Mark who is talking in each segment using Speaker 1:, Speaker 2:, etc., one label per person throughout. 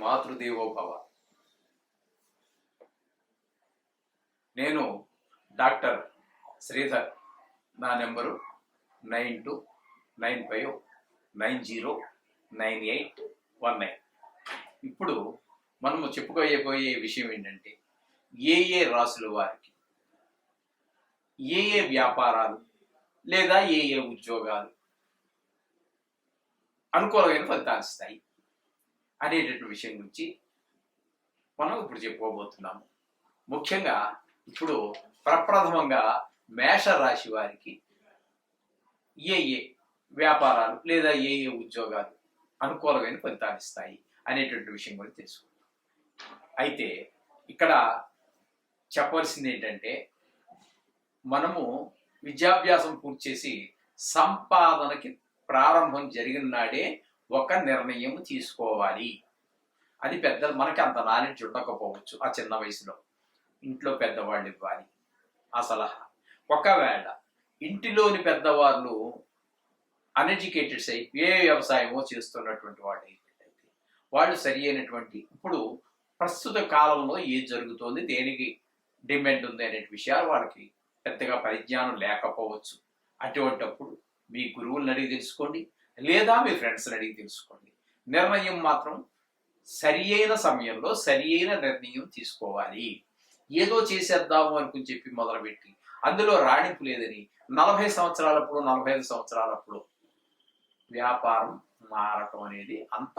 Speaker 1: మాతృదేవోభవ. నేను డాక్టర్ శ్రీధర్. నా నెంబరు 9295909819. ఇప్పుడు మనము చెప్పుకోబోయే విషయం ఏంటంటే, ఏ రాసుల వారికి ఏ వ్యాపారాలు లేదా ఏ ఉద్యోగాలు అనుకూలమైన ఫలితాలు ఇస్తాయి అనేటటువంటి విషయం గురించి మనం ఇప్పుడు చెప్పుకోబోతున్నాము. ముఖ్యంగా ఇప్పుడు ప్రప్రథమంగా మేషరాశి వారికి ఏ వ్యాపారాలు లేదా ఏ ఉద్యోగాలు అనుకూలమైన ఫలితాలు ఇస్తాయి అనేటువంటి విషయం కూడా తెలుసుకుందాం. అయితే ఇక్కడ చెప్పవలసింది ఏంటంటే, మనము విద్యాభ్యాసం పూర్తి చేసి సంపాదనకి ప్రారంభం జరిగిన నాడే ఒక నిర్ణయం తీసుకోవాలి. అది పెద్దలు మనకి అంత నాలెడ్జ్ ఉండకపోవచ్చు. ఆ చిన్న వయసులో ఇంట్లో పెద్దవాళ్ళు ఇవ్వాలి ఆ సలహా. ఒకవేళ ఇంటిలోని పెద్దవాళ్ళు అన్ఎడ్యుకేటెడ్స్ అయి ఏ వ్యవసాయమో చేస్తున్నటువంటి వాళ్ళు అయితే వాళ్ళు సరి అయినటువంటి ఇప్పుడు ప్రస్తుత కాలంలో ఏం జరుగుతోంది, దేనికి డిమాండ్ ఉంది అనే విషయాలు వాళ్ళకి పెద్దగా పరిజ్ఞానం లేకపోవచ్చు. అటువంటప్పుడు మీ గురువులను అడిగి తెలుసుకోండి, లేదా మీ ఫ్రెండ్స్ని అడిగి తెలుసుకోండి. నిర్ణయం మాత్రం సరి అయిన సమయంలో సరి అయిన నిర్ణయం తీసుకోవాలి. ఏదో చేసేద్దాము అనుకుని చెప్పి మొదలుపెట్టి అందులో రాణింపు లేదని 40 సంవత్సరాలప్పుడు 45 సంవత్సరాలప్పుడు వ్యాపారం మారటం అనేది అంత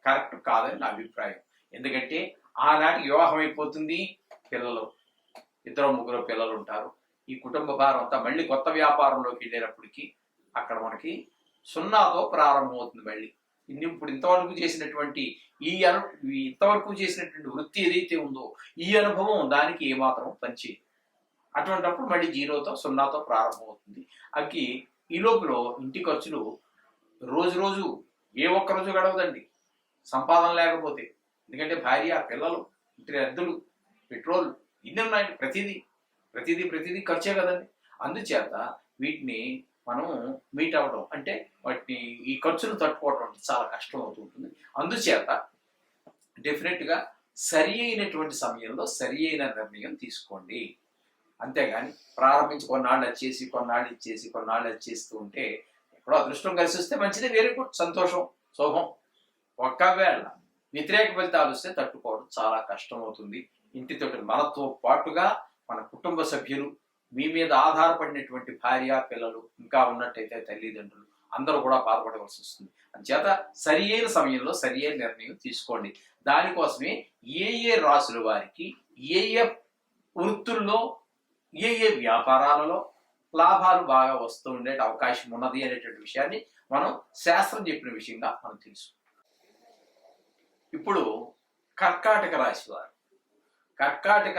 Speaker 1: కరెక్ట్ కాదని నా అభిప్రాయం. ఎందుకంటే ఆనాటికి వివాహం అయిపోతుంది, పిల్లలు 2-3 పిల్లలు ఉంటారు. ఈ కుటుంబ భారం అంతా మళ్ళీ కొత్త వ్యాపారంలోకి వెళ్ళేటప్పటికి అక్కడ మనకి 0తో ప్రారంభమవుతుంది. మళ్ళీ ఇప్పుడు ఇంతవరకు చేసినటువంటి వృత్తి ఏదైతే ఉందో ఈ అనుభవం దానికి ఏమాత్రం పనిచేయదు. అటువంటిప్పుడు మళ్ళీ 0తో ప్రారంభమవుతుంది. ఈ లోపల ఇంటి ఖర్చులు రోజు ఏ ఒక్క రోజు గడవదండి సంపాదన లేకపోతే. ఎందుకంటే భార్య, పిల్లలు, ఇంటి అద్దెలు, పెట్రోల్ ఇన్ని ఉన్నాయి. ప్రతిదీ ఖర్చే కదండి. అందుచేత వీటిని మనం మీట్ అవ్వడం అంటే వాటిని ఈ ఖర్చులు తట్టుకోవడం చాలా కష్టం అవుతుంటుంది. అందుచేత డెఫినెట్గా సరి అయినటువంటి సమయంలో సరి అయిన నిర్ణయం తీసుకోండి. అంతేగాని ప్రారంభించి కొన్నాళ్ళు వచ్చేస్తూ ఉంటే ఎప్పుడో అదృష్టం కలిసి వస్తే మంచిదే, వెరీ గుడ్, సంతోషం, శోభం. ఒకవేళ వ్యతిరేక ఫలితాలు వస్తే తట్టుకోవడం చాలా కష్టం అవుతుంది. ఇంటితో మనతో పాటుగా మన కుటుంబ సభ్యులు, మీ మీద ఆధారపడినటువంటి భార్య, పిల్లలు, ఇంకా ఉన్నట్టయితే తల్లిదండ్రులు అందరూ కూడా బాధపడవలసి వస్తుంది. అందుచేత సరి అయిన సమయంలో సరి అయిన నిర్ణయం తీసుకోండి. దానికోసమే ఏ రాసుల వారికి ఏ వృత్తుల్లో ఏ వ్యాపారాలలో లాభాలు బాగా వస్తూ ఉండే అవకాశం ఉన్నది అనేటువంటి విషయాన్ని మనం శాస్త్రం చెప్పిన విషయంగా మనం తెలుసు. ఇప్పుడు కర్కాటక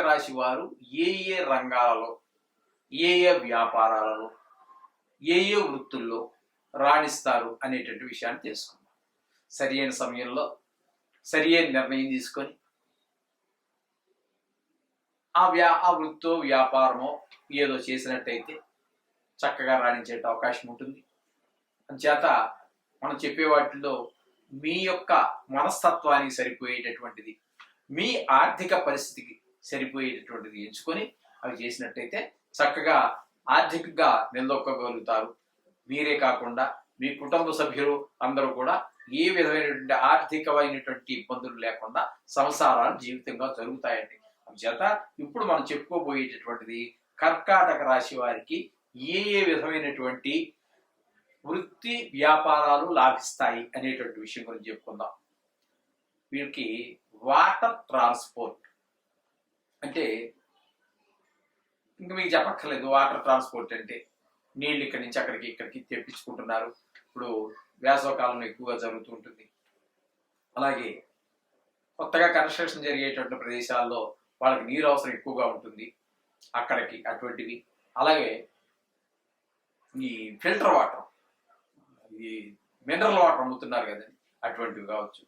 Speaker 1: రాశి వారు ఏ రంగాలలో ఏ వ్యాపారాలలో ఏ వృత్తుల్లో రాణిస్తారు అనేటువంటి విషయాన్ని తెలుసుకుందాం. సరి అయిన సమయంలో సరి అయిన నిర్ణయం తీసుకొని ఆ వృత్తో వ్యాపారమో ఏదో చేసినట్టయితే చక్కగా రాణించే అవకాశం ఉంటుంది. అందుచేత మనం చెప్పే వాటిల్లో మీ యొక్క మనస్తత్వానికి సరిపోయేటటువంటిది, మీ ఆర్థిక పరిస్థితికి సరిపోయేటటువంటిది ఎంచుకొని అవి చేసినట్టయితే చక్కగా ఆర్థికంగా నిలదొక్కగలుగుతారు. మీరే కాకుండా మీ కుటుంబ సభ్యులు అందరూ కూడా ఏ విధమైనటువంటి ఆర్థికమైనటువంటి ఇబ్బందులు లేకుండా సంసారాలు జీవితంగా జరుగుతాయండి. అందుచేత ఇప్పుడు మనం చెప్పుకోబోయేటటువంటిది కర్కాటక రాశి వారికి ఏ విధమైనటువంటి వృత్తి వ్యాపారాలు లాభిస్తాయి అనేటువంటి విషయం గురించి చెప్పుకుందాం. వీరికి వాటర్ ట్రాన్స్పోర్ట్ అంటే ఇంకా మీకు చెప్పక్కర్లేదు. వాటర్ ట్రాన్స్పోర్ట్ అంటే నీళ్ళు ఇక్కడి నుంచి ఇక్కడికి తెప్పించుకుంటున్నారు. ఇప్పుడు వేసవకాలంలో ఎక్కువగా జరుగుతూ ఉంటుంది. అలాగే కొత్తగా కన్స్ట్రక్షన్ జరిగేటువంటి ప్రదేశాల్లో వాళ్ళకి నీరు అవసరం ఎక్కువగా ఉంటుంది, అక్కడికి అటువంటివి. అలాగే ఈ ఫిల్టర్ వాటర్, ఈ మినరల్ వాటర్ అమ్ముతున్నారు కదండి, అటువంటివి కావచ్చు.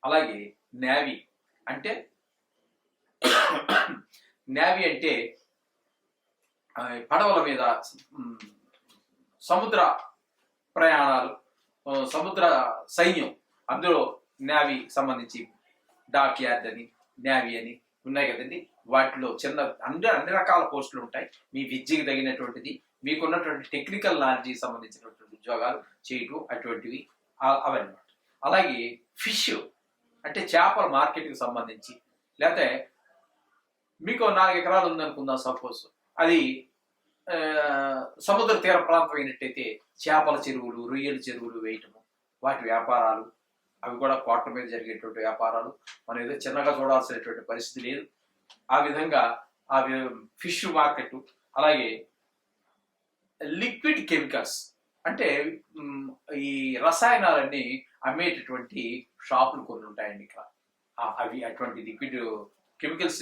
Speaker 1: అలాగే నేవీ అంటే పడవల మీద సముద్ర ప్రయాణాలు, సముద్ర సైన్యం, అందులో నేవీ సంబంధించి డాక్ యార్డ్ అని, నేవీ అని ఉన్నాయి కదండి. వాటిలో చిన్న అన్ని రకాల పోస్టులు ఉంటాయి. మీ విద్యకి తగినటువంటిది, మీకున్నటువంటి టెక్నికల్ నాలెడ్జ్కి సంబంధించినటువంటి ఉద్యోగాలు చేయటం అటువంటివి అవన్నీ. అలాగే ఫిష్ అంటే చేపల మార్కెట్కి సంబంధించి, లేకపోతే మీకు 4 ఎకరాలు ఉందనుకుందాం సపోజ్, అది సముద్ర తీర ప్రాంతం అయినట్టయితే చేపల చెరువులు, రొయ్యల చెరువులు వేయటము, వాటి వ్యాపారాలు, అవి కూడా కోట్ల మీద జరిగేటువంటి వ్యాపారాలు. మనం ఏదో చిన్నగా చూడాల్సినటువంటి పరిస్థితి లేదు. ఆ విధంగా ఆ ఫిష్ మార్కెట్. అలాగే లిక్విడ్ కెమికల్స్ అంటే ఈ రసాయనాలన్నీ అమ్మేటటువంటి షాపులు కొన్ని ఉంటాయండి ఇక్కడ. అవి అటువంటి లిక్విడ్ కెమికల్స్,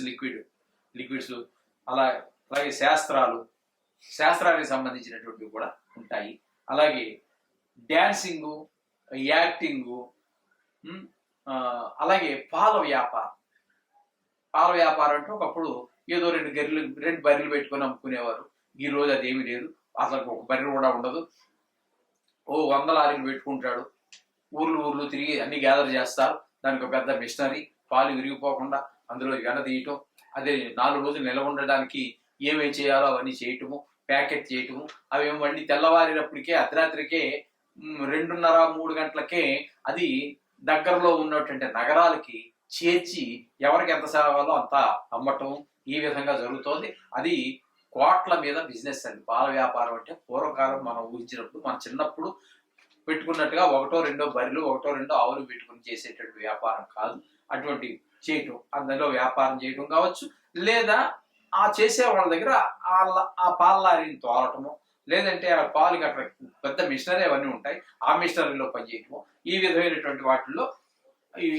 Speaker 1: లిక్విడ్స్ అలాగే శాస్త్రానికి సంబంధించినటువంటివి కూడా ఉంటాయి. అలాగే డ్యాన్సింగు, యాక్టింగు, అలాగే పాల వ్యాపారం అంటే ఒకప్పుడు ఏదో 2 బర్రెలు పెట్టుకొని అమ్ముకునేవారు. ఈ రోజు అదేమీ లేదు. అసలు ఒక బర్రె కూడా ఉండదు. 100 లారీలు పెట్టుకుంటాడు. ఊర్లు తిరిగి అన్ని గ్యాదర్ చేస్తారు. దానికి ఒక పెద్ద మిషనరీ, పాలు విరిగిపోకుండా అందులో తీయటం, అదే 4 రోజులు నిల్వ ఉండడానికి ఏమేమి చేయాలో అవన్నీ చేయటము, ప్యాకెట్ చేయటము. అవి మళ్ళీ తెల్లవారినప్పటికే అర్ధరాత్రికే 2:30-3 గంటలకే అది దగ్గరలో ఉన్నటువంటి నగరాలకి చేర్చి ఎవరికి ఎంత సేవాలో అంత అమ్మటం, ఈ విధంగా జరుగుతోంది. అది కోట్ల మీద బిజినెస్ అండి పాల వ్యాపారం అంటే. పూర్వకాలం మనం ఊహించినప్పుడు, మన చిన్నప్పుడు పెట్టుకున్నట్టుగా 1-2 బర్రెలు, 1-2 ఆవులు పెట్టుకుని చేసేటువంటి వ్యాపారం కాదు. అటువంటి చేయటం, అందులో వ్యాపారం చేయటం కావచ్చు, లేదా ఆ చేసే వాళ్ళ దగ్గర ఆ పాల లారీని తోలటము, లేదంటే ఆ పాలకి అక్కడ పెద్ద మిషనరీ అవన్నీ ఉంటాయి, ఆ మిషనరీలో పనిచేయటము. ఈ విధమైనటువంటి వాటిల్లో ఈ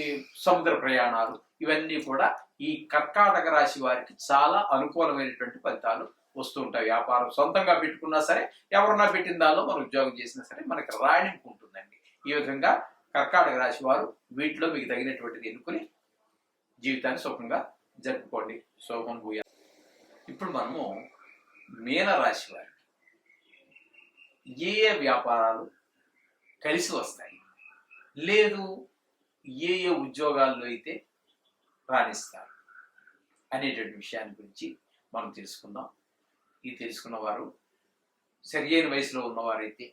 Speaker 1: సముద్ర ప్రయాణాలు ఇవన్నీ కూడా ఈ కర్కాటక రాశి వారికి చాలా అనుకూలమైనటువంటి ఫలితాలు వస్తూ ఉంటాయి. వ్యాపారం సొంతంగా పెట్టుకున్నా సరే, ఎవరన్నా పెట్టిన దానిలో మనం ఉద్యోగం చేసినా సరే మనకి రాణింపు ఉంటుందండి. ఈ విధంగా కర్కాటక రాశి వారు వీటిలో మీకు తగినటువంటిది ఎన్నుకుని జీవితాన్ని సుఖంగా జరుపుకోండి. శోభం భూయ. ఇప్పుడు మనము మీనరాశి వారికి ఏ వ్యాపారాలు కలిసి వస్తాయి, లేదు ఏ ఉద్యోగాల్లో అయితే రాణిస్తారు అనేటువంటి విషయాన్ని గురించి మనం తెలుసుకుందాం. ఈ తెలుసుకున్న వారు సరియైన వయసులో ఉన్నవారైతే,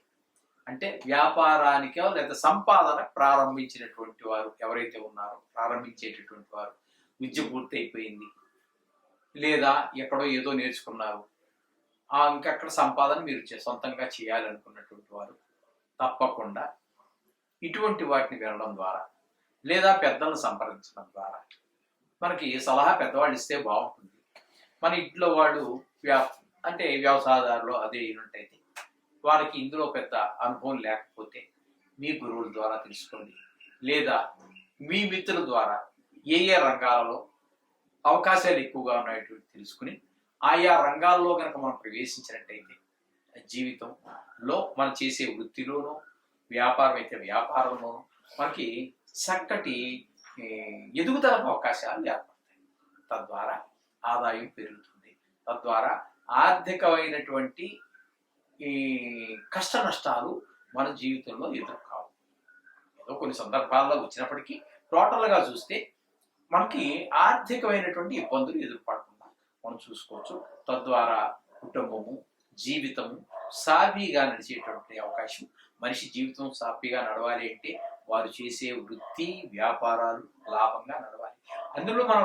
Speaker 1: అంటే వ్యాపారానికో లేదా సంపాదన ప్రారంభించినటువంటి వారు ఎవరైతే ఉన్నారో, ప్రారంభించేటటువంటి వారు, విద్య పూర్తి అయిపోయింది, లేదా ఎక్కడో ఏదో నేర్చుకున్నారు, ఇంకక్కడ సంపాదన మీరు సొంతంగా చేయాలనుకున్నటువంటి వారు తప్పకుండా ఇటువంటి వాటిని వినడం ద్వారా, లేదా పెద్దలను సంప్రదించడం ద్వారా, మనకి సలహా పెద్దవాళ్ళు ఇస్తే బాగుంటుంది. మన ఇంట్లో వాళ్ళు అంటే వ్యవసాయదారులు అదే అయినట్టయితే వాళ్ళకి ఇందులో పెద్ద అనుభవం లేకపోతే మీ గురువుల ద్వారా తెలుసుకోండి, లేదా మీ మిత్రుల ద్వారా ఏ రంగాలలో అవకాశాలు ఎక్కువగా ఉన్నాయో తెలుసుకుని ఆయా రంగాల్లో కనుక మనం ప్రవేశించినట్టయితే జీవితంలో మనం చేసే వృత్తిలోనూ, వ్యాపారం అయితే వ్యాపారంలోనూ మనకి చక్కటి ఎదుగుదలకు అవకాశాలు ఏర్పడతాయి. తద్వారా ఆదాయం పెరుగుతుంది. తద్వారా ఆర్థికమైనటువంటి ఈ కష్ట నష్టాలు మన జీవితంలో ఎదుర్కావు. ఏదో కొన్ని సందర్భాల్లో వచ్చినప్పటికీ టోటల్గా చూస్తే మనకి ఆర్థికమైనటువంటి ఇబ్బందులు ఎదుర్పడకుండా మనం చూసుకోవచ్చు. తద్వారా కుటుంబము, జీవితము సాఫీగా నడిచేటువంటి అవకాశం. మనిషి జీవితం సాఫీగా నడవాలి అంటే వారు చేసే వృత్తి, వ్యాపారాలు లాభంగా నడవాలి. అందులో మనం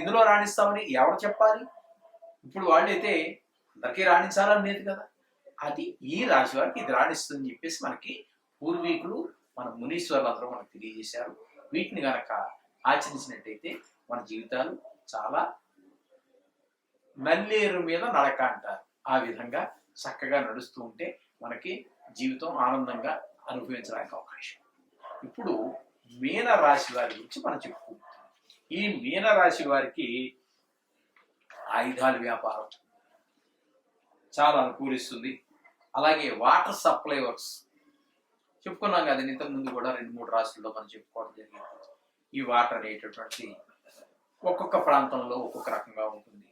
Speaker 1: ఇందులో రాణిస్తామని ఎవరు చెప్పాలి? ఇప్పుడు వాళ్ళైతే అందరికీ రాణించాలని లేదు కదా. అది ఈ రాశి వారికి ఇది రాణిస్తుందని చెప్పేసి మనకి పూర్వీకులు, మన మునీశ్వరులందరూ మనకు తెలియజేశారు. వీటిని గనక ఆచరించినట్టయితే మన జీవితాలు చాలా నల్లేరు మీద నడక అంటారు. ఆ విధంగా చక్కగా నడుస్తూ ఉంటే మనకి జీవితం ఆనందంగా అనుభవించడానికి అవకాశం. ఇప్పుడు మీనరాశి వారి గురించి మనం చెప్పుకుంటాం. ఈ మీనరాశి వారికి ఆయుధాల వ్యాపారం చాలా అనుకూలిస్తుంది. అలాగే వాటర్ సప్లై వర్క్స్ చెప్పుకున్నాం కదా, ఇంతకు ముందు కూడా 2-3 రాశుల్లో మనం చెప్పుకోవడం జరిగింది. ఈ వాటర్ అనేటటువంటి ఒక్కొక్క ప్రాంతంలో ఒక్కొక్క రకంగా ఉంటుంది.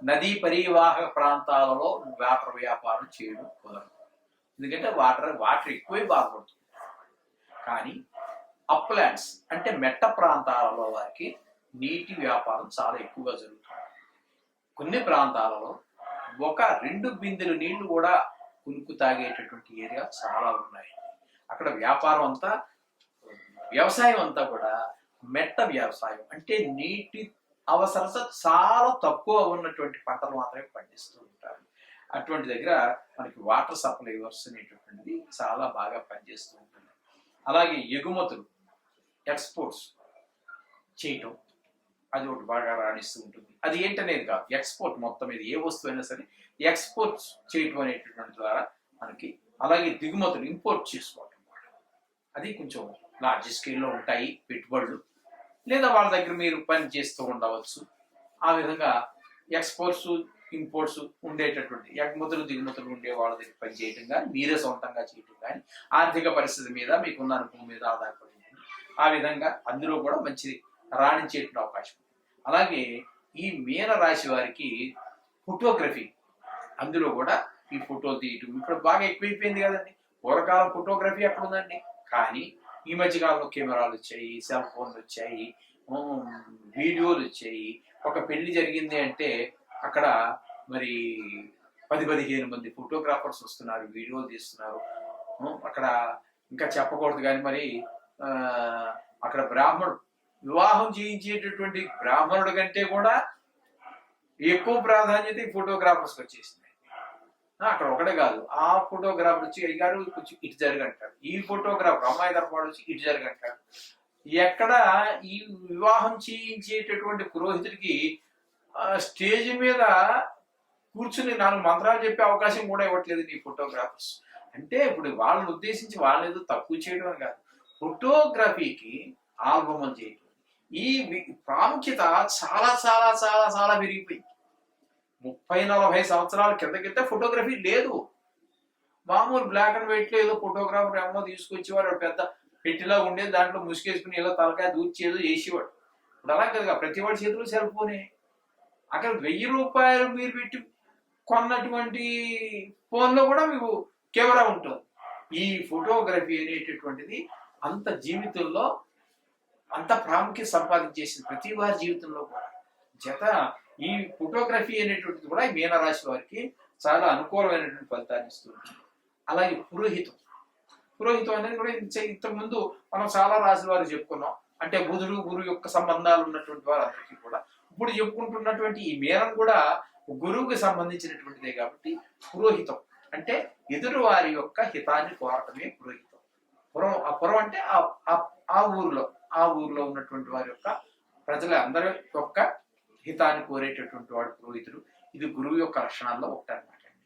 Speaker 1: నదీ పరివాహక ప్రాంతాలలో వాటర్ వ్యాపారం చేయడం కుదరదు. ఎందుకంటే వాటర్ ఎక్కువే బాధపడుతుంది. కానీ అప్లాండ్స్ అంటే మెట్ట ప్రాంతాలలో వారికి నీటి వ్యాపారం చాలా ఎక్కువగా జరుగుతుంది. కొన్ని ప్రాంతాలలో 1-2 బిందెలు నీళ్లు కూడా కునుకు తాగేటటువంటి ఏరియా చాలా ఉన్నాయి. అక్కడ వ్యాపారం అంతా, వ్యవసాయం అంతా కూడా మెట్ట వ్యవసాయం అంటే నీటి అవసరత చాలా తక్కువ ఉన్నటువంటి పంటలు మాత్రమే పండిస్తూ ఉంటారు. అటువంటి దగ్గర మనకి వాటర్ సప్లైవర్స్ అనేటటువంటిది చాలా బాగా పనిచేస్తూ ఉంటుంది. అలాగే ఎగుమతులు, ఎక్స్పోర్ట్స్ చేయటం అది ఒకటి బాగా రాణిస్తూ ఉంటుంది. అది ఏంటనేది కాదు, ఎక్స్పోర్ట్ మొత్తం మీద ఏ వస్తువు అయినా సరే ఎక్స్పోర్ట్స్ చేయటం అనేటటువంటి ద్వారా మనకి. అలాగే దిగుమతులు, ఇంపోర్ట్ చేసుకోవటం కూడా అది కొంచెం లార్జ్ స్కేల్లో ఉంటాయి పెట్టుబడులు, లేదా వాళ్ళ దగ్గర మీరు పని చేస్తూ ఉండవచ్చు. ఆ విధంగా ఎక్స్పోర్ట్స్ ఇంపోర్ట్స్ ఉండేటటువంటి ఎగుమతులు దిగుమతులు ఉండే వాళ్ళ దగ్గర పని చేయటం కానీ, మీరే సొంతంగా చేయటం కానీ ఆర్థిక పరిస్థితి మీద, మీకున్న అనుభవం మీద ఆధారపడి ఉంటుంది. ఆ విధంగా అందులో కూడా మంచి రాణించేటువంటి అవకాశం ఉంది. అలాగే ఈ మీన రాశి వారికి ఫోటోగ్రఫీ, అందులో కూడా ఈ ఫోటోలు తీయటం ఇప్పుడు బాగా ఎక్కువైపోయింది కదండి. పూర్వకాలం ఫోటోగ్రఫీ ఎక్కడ ఉందండి, కానీ ఈ మధ్యకాలంలో కెమెరాలు వచ్చాయి, సెల్ ఫోన్లు వచ్చాయి, వీడియోలు వచ్చాయి. ఒక పెళ్లి జరిగింది అంటే అక్కడ మరి 10-15 మంది ఫోటోగ్రాఫర్స్ వస్తున్నారు, వీడియోలు తీస్తున్నారు. అక్కడ ఇంకా చెప్పకూడదు కానీ మరి అక్కడ వివాహం చేయించేటటువంటి బ్రాహ్మణుడి కంటే కూడా ఎక్కువ ప్రాధాన్యత ఈ ఫోటోగ్రాఫర్స్కి వచ్చేసింది. అక్కడ ఒకటే కాదు, ఆ ఫోటోగ్రాఫర్ వచ్చి అయ్యారు కొంచెం ఇటు జరగంటారు, ఈ ఫోటోగ్రాఫర్ అమ్మాయి తరఫు వచ్చి ఇటు జరగంటారు. ఎక్కడ ఈ వివాహం చేయించేటటువంటి పురోహితుడికి స్టేజ్ మీద కూర్చుని 4 మంత్రాలు చెప్పే అవకాశం కూడా ఇవ్వట్లేదు ఈ ఫోటోగ్రాఫర్స్. అంటే ఇప్పుడు వాళ్ళని ఉద్దేశించి వాళ్ళు ఏదో తక్కువ చేయడం కాదు, ఫోటోగ్రఫీకి ఆల్బమ్ చేయడం ఈ ప్రాముఖ్యత చాలా చాలా చాలా చాలా పెరిగిపోయింది. 30-40 సంవత్సరాల కిందకితే ఫోటోగ్రఫీ లేదు. మామూలు బ్లాక్ అండ్ వైట్ లో ఏదో ఫోటోగ్రాఫర్ ఏమో తీసుకొచ్చేవాడు, పెద్ద పెట్టిలా ఉండేది, దాంట్లో ముసుకేసుకుని ఏదో తలకాయ దూర్చి ఏదో చేసేవాడు. ఇప్పుడు అలా కదా, ప్రతి వాడి చేతిలో సెల్ ఫోనే. అక్కడ 1000 రూపాయలు మీరు పెట్టి కొన్నటువంటి ఫోన్లో కూడా మీకు కెమెరా ఉంటుంది. ఈ ఫోటోగ్రఫీ అనేటటువంటిది అంత జీవితంలో అంత ప్రాముఖ్యత సంపాదించేసింది ప్రతి వారి జీవితంలో కూడా. జత ఈ ఫోటోగ్రఫీ అనేటువంటిది కూడా ఈ మీనరాశి వారికి చాలా అనుకూలమైనటువంటి ఫలితాన్ని ఇస్తుంది. అలాగే పురోహితం అనేది కూడా ఇంతకుముందు మనం చాలా రాశుల వారు చెప్పుకున్నాం. అంటే బుధుడు గురువు యొక్క సంబంధాలు ఉన్నటువంటి వారందరికీ కూడా ఇప్పుడు చెప్పుకుంటున్నటువంటి ఈ మీనం కూడా గురువుకి సంబంధించినటువంటిదే. కాబట్టి పురోహితం అంటే ఎదురు వారి యొక్క హితాన్ని కోరటమే పురోహితం. పురం అంటే ఆ ఊరిలో ఉన్నటువంటి వారి యొక్క ప్రజల అందరి యొక్క హితాన్ని కోరేటటువంటి వాడు పురోహితుడు. ఇది గురువు యొక్క లక్షణాల్లో ఒకటి అనమాట అండి.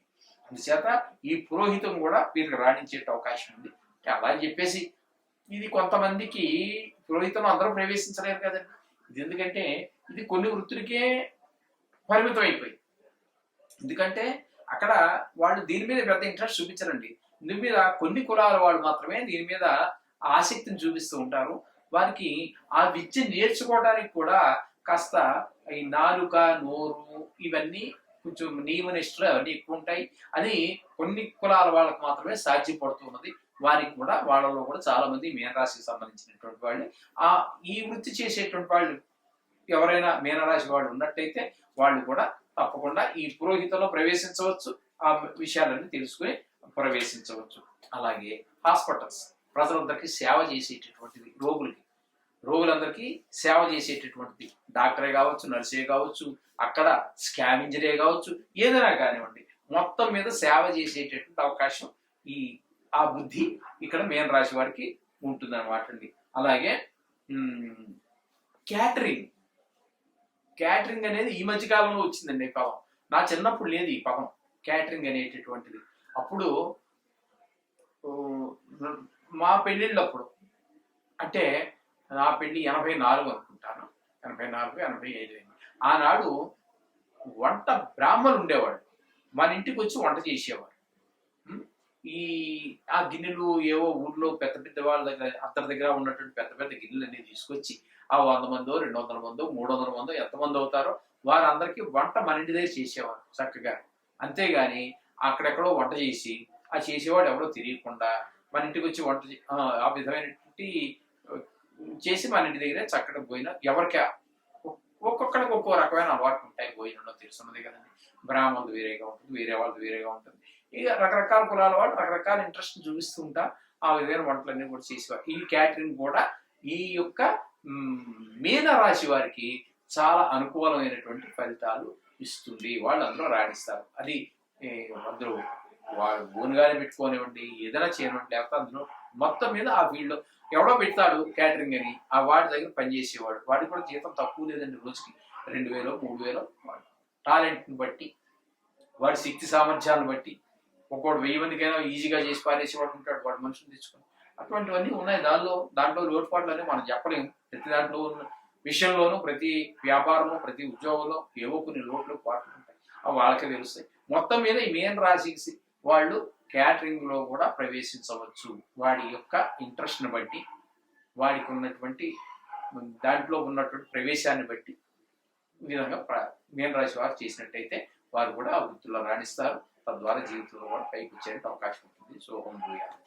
Speaker 1: అందుచేత ఈ పురోహితం కూడా వీరికి రాణించే అవకాశం ఉంది. అలా అని చెప్పేసి ఇది కొంతమందికి పురోహితం అందరూ ప్రవేశించలేరు కదండి. ఇది ఎందుకంటే ఇది కొన్ని వృత్తులకే పరిమితం అయిపోయింది. ఎందుకంటే అక్కడ వాళ్ళు దీని మీద పెద్ద ఇంట్రెస్ట్ చూపించరండి. దీని మీద కొన్ని కులాల వాళ్ళు మాత్రమే దీని మీద ఆసక్తిని చూపిస్తూ ఉంటారు. వారికి ఆ విద్య నేర్చుకోవడానికి కూడా కాస్త ఈ నాలుక, నోరు ఇవన్నీ కొంచెం నియమనిష్టలు అవన్నీ ఎక్కువ ఉంటాయి. అది కొన్ని కులాల వాళ్ళకు మాత్రమే సాధ్యపడుతున్నది. వారికి కూడా వాళ్ళలో కూడా చాలా మంది మీనరాశికి సంబంధించినటువంటి వాళ్ళు ఈ వృత్తి చేసేటువంటి వాళ్ళు ఎవరైనా మీనరాశి వాళ్ళు ఉన్నట్టయితే వాళ్ళు కూడా తప్పకుండా ఈ పురోహితంలో ప్రవేశించవచ్చు, ఆ విషయాలన్నీ తెలుసుకుని ప్రవేశించవచ్చు. అలాగే హాస్పిటల్స్ ప్రజలందరికీ సేవ చేసేటటువంటిది, రోగులందరికీ సేవ చేసేటటువంటిది డాక్టరే కావచ్చు, నర్సే కావచ్చు, అక్కడ స్కావెంజరే కావచ్చు, ఏదైనా కానివ్వండి, మొత్తం మీద సేవ చేసేటటువంటి అవకాశం ఆ బుద్ధి ఇక్కడ మీన రాశి వారికి ఉంటుంది అనమాట అండి. అలాగే క్యాటరింగ్ అనేది ఈ మధ్య కాలంలో వచ్చిందండి. పదం నా చిన్నప్పుడు లేదు ఈ పదం క్యాటరింగ్ అనేటటువంటిది. అప్పుడు మా పెళ్ళిళ్ళప్పుడు, అంటే నా పెళ్లి 84 అనుకుంటాను, 84, 85. ఆనాడు వంట బ్రాహ్మణులు ఉండేవాడు, మన ఇంటికి వచ్చి వంట చేసేవాడు. ఆ గిన్నెలు ఏవో ఊర్లో పెద్ద పెద్ద వాళ్ళ దగ్గర, అందరి దగ్గర ఉన్నటువంటి పెద్ద పెద్ద గిన్నెలు అన్ని తీసుకొచ్చి ఆ 100 మందో 200 మందో 300 మందో ఎంతమంది అవుతారో వారందరికీ వంట మన ఇంటి దగ్గర చేసేవారు చక్కగా. అంతేగాని అక్కడెక్కడో వంట చేసి ఆ చేసేవాడు ఎవరో తెలియకుండా మన ఇంటికి వచ్చి వంట ఆ విధమైనటువంటి చేసి మన ఇంటి దగ్గరే చక్కటి భోజనం ఎవరికి ఒక్కొక్కరికి ఒక్కో రకమైన అలవాట్లు ఉంటాయి. భోజనంలో తెలుసున్నది కదండి. బ్రాహ్మణులు వేరేగా ఉంటుంది, వేరే వాళ్ళది వేరేగా ఉంటుంది. ఇక రకరకాల కులాల వాళ్ళు రకరకాల ఇంట్రెస్ట్ చూపిస్తూ ఉంటా ఆ విధమైన వంటలన్నీ కూడా చేసేవారు. ఈ క్యాటరింగ్ కూడా ఈ యొక్క మీన రాశి వారికి చాలా అనుకూలమైనటువంటి ఫలితాలు ఇస్తుంది. వాళ్ళు అందులో రాణిస్తారు. అది అందరూ వాడు ఓన్గానే పెట్టుకోనివ్వండి, ఏదైనా చేయనివ్వండి, లేకపోతే అందులో మొత్తం మీద ఆ ఫీల్డ్లో ఎవడో పెడతాడు క్యాటరింగ్ అని, ఆ వాడి దగ్గర పనిచేసేవాడు, వాడికి కూడా జీతం తక్కువ లేదండి. రోజుకి 2000 3000 టాలెంట్ని బట్టి, వాడి శక్తి సామర్థ్యాలను బట్టి ఒక్కోడు 1000 మందికైనా ఈజీగా చేసి పారేసేవాడు ఉంటాడు, వాడు మనుషులు తెచ్చుకొని. అటువంటివన్నీ ఉన్నాయి. దాంట్లో లోటుపాట్లు అని మనం చెప్పలేము. ప్రతి దాంట్లో ఉన్న విషయంలోనూ, ప్రతి వ్యాపారంలో, ప్రతి ఉద్యోగంలో ఏవో కొన్ని లోట్లు పాట్లు ఉంటాయి. అవి వాళ్ళకే తెలుస్తాయి. మొత్తం మీద ఈ మీన రాశికి వాళ్ళు క్యాటరింగ్ లో కూడా ప్రవేశించవచ్చు. వాడి యొక్క ఇంట్రెస్ట్ని బట్టి, వాడికి ఉన్నటువంటి దాంట్లో ఉన్నటువంటి ప్రవేశాన్ని బట్టి ఈ విధంగా మీన రాశి వారు చేసినట్టయితే వారు కూడా ఆ వృత్తిలో రాణిస్తారు. తద్వారా జీవితంలో కూడా పైకి వచ్చేందుకు అవకాశం ఉంటుంది. శుభం భూయాలు.